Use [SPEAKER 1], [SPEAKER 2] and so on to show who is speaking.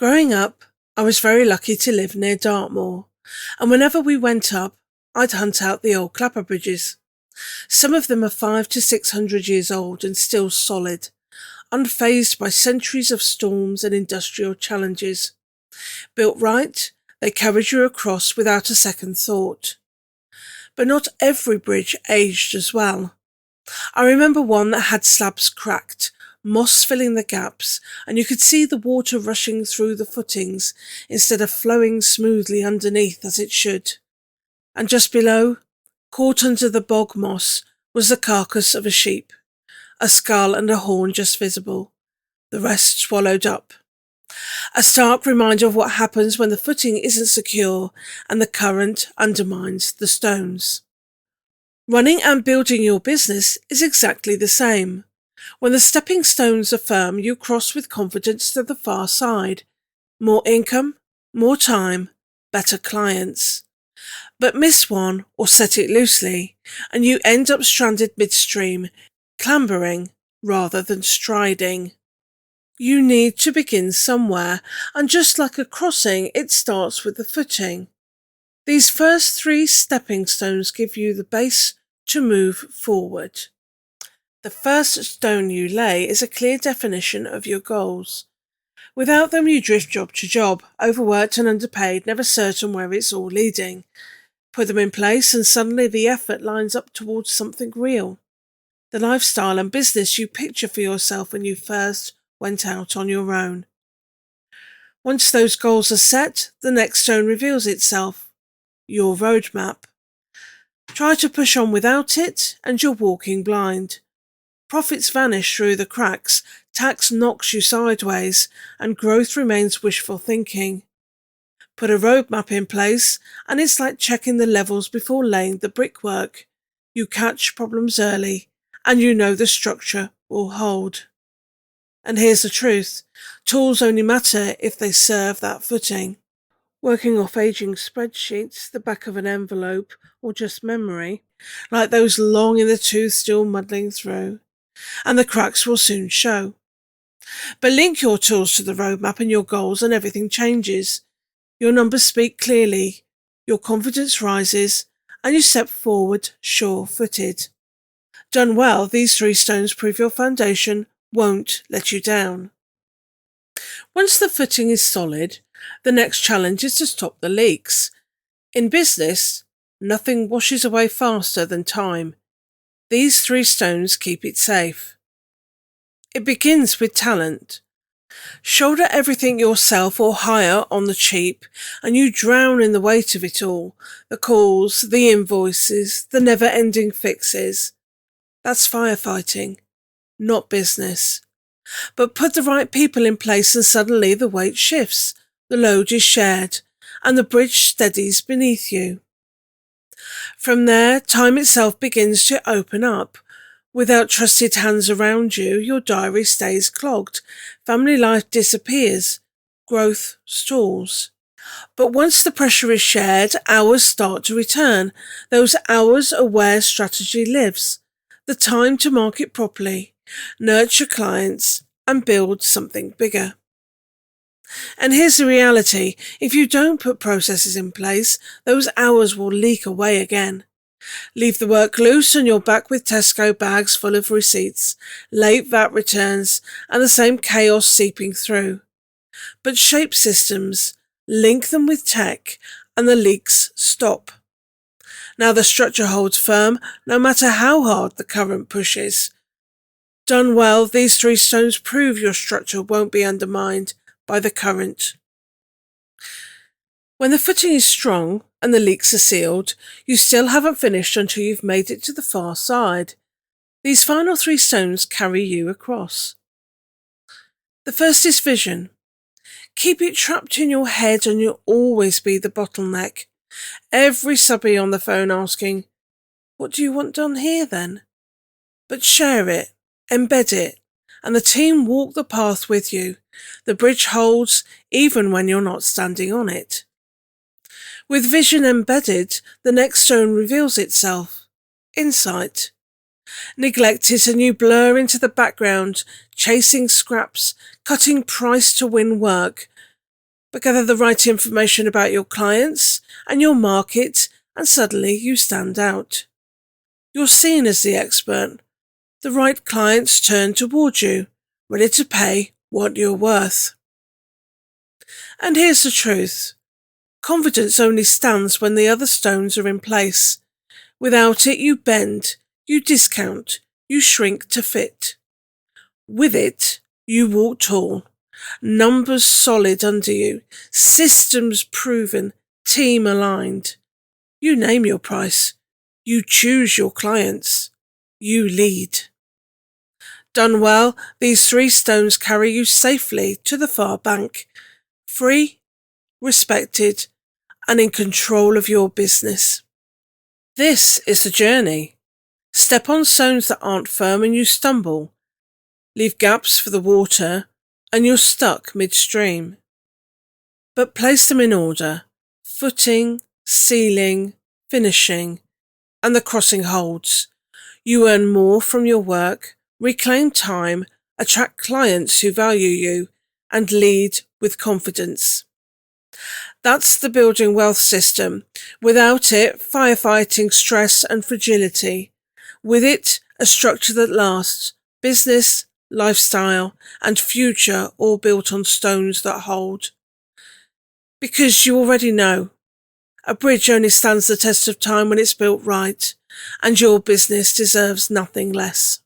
[SPEAKER 1] Growing up, I was very lucky to live near Dartmoor, and whenever we went up, I'd hunt out the old clapper bridges. Some of them are 500 to 600 years old and still solid, unfazed by centuries of storms and industrial challenges. Built right, they carried you across without a second thought. But not every bridge aged as well. I remember one that had slabs cracked, moss filling the gaps, and you could see the water rushing through the footings instead of flowing smoothly underneath as it should. And just below, caught under the bog moss, was the carcass of a sheep, a skull and a horn just visible, the rest swallowed up. A stark reminder of what happens when the footing isn't secure and the current undermines the stones. Running and building your business is exactly the same. When the stepping stones are firm, you cross with confidence to the far side. More income, more time, better clients. But miss one or set it loosely, and you end up stranded midstream, clambering rather than striding. You need to begin somewhere, and just like a crossing, it starts with the footing. These first 3 stepping stones give you the base to move forward. The first stone you lay is a clear definition of your goals. Without them you drift job to job, overworked and underpaid, never certain where it's all leading. Put them in place and suddenly the effort lines up towards something real. The lifestyle and business you picture for yourself when you first went out on your own. Once those goals are set, the next stone reveals itself. Your roadmap. Try to push on without it and you're walking blind. Profits vanish through the cracks, tax knocks you sideways, and growth remains wishful thinking. Put a roadmap in place, and it's like checking the levels before laying the brickwork. You catch problems early, and you know the structure will hold. And here's the truth, tools only matter if they serve that footing. Working off aging spreadsheets, the back of an envelope, or just memory, like those long in the tooth still muddling through, and the cracks will soon show. But link your tools to the roadmap and your goals and everything changes. Your numbers speak clearly, your confidence rises, and you step forward sure-footed. Done well, these 3 stones prove your foundation won't let you down. Once the footing is solid, the next challenge is to stop the leaks. In business, nothing washes away faster than time. These 3 stones keep it safe. It begins with talent. Shoulder everything yourself or hire on the cheap, and you drown in the weight of it all, the calls, the invoices, the never-ending fixes. That's firefighting, not business. But put the right people in place and suddenly the weight shifts, the load is shared, and the bridge steadies beneath you. From there, time itself begins to open up. Without trusted hands around you, your diary stays clogged, family life disappears, growth stalls. But once the pressure is shared, hours start to return. Those hours are where strategy lives, the time to market properly, nurture clients, and build something bigger. And here's the reality, if you don't put processes in place, those hours will leak away again. Leave the work loose and you're back with Tesco bags full of receipts, late VAT returns, and the same chaos seeping through. But shape systems, link them with tech, and the leaks stop. Now the structure holds firm, no matter how hard the current pushes. Done well, these 3 stones prove your structure won't be undermined by the current. When the footing is strong and the leaks are sealed, you still haven't finished until you've made it to the far side. These final 3 stones carry you across. The first is vision. Keep it trapped in your head and you'll always be the bottleneck. Every subby on the phone asking, "What do you want done here then?" But share it, embed it, and the team walk the path with you. The bridge holds even when you're not standing on it. With vision embedded, the next stone reveals itself. Insight. Neglect it and you blur into the background, chasing scraps, cutting price to win work. but gather the right information about your clients and your market, and suddenly you stand out. You're seen as the expert. The right clients turn toward you, ready to pay what you're worth. And here's the truth. Confidence only stands when the other stones are in place. Without it, you bend, you discount, you shrink to fit. With it, you walk tall, numbers solid under you, systems proven, team aligned. You name your price, you choose your clients, you lead. Done well, these 3 stones carry you safely to the far bank, free, respected, and in control of your business. This is the journey. Step on stones that aren't firm and you stumble. Leave gaps for the water and you're stuck midstream. But place them in order, footing, ceiling, finishing, and the crossing holds. You earn more from your work, reclaim time, attract clients who value you, and lead with confidence. That's the building wealth system. Without it, firefighting stress and fragility. With it, a structure that lasts, business, lifestyle, and future all built on stones that hold. Because you already know, a bridge only stands the test of time when it's built right, and your business deserves nothing less.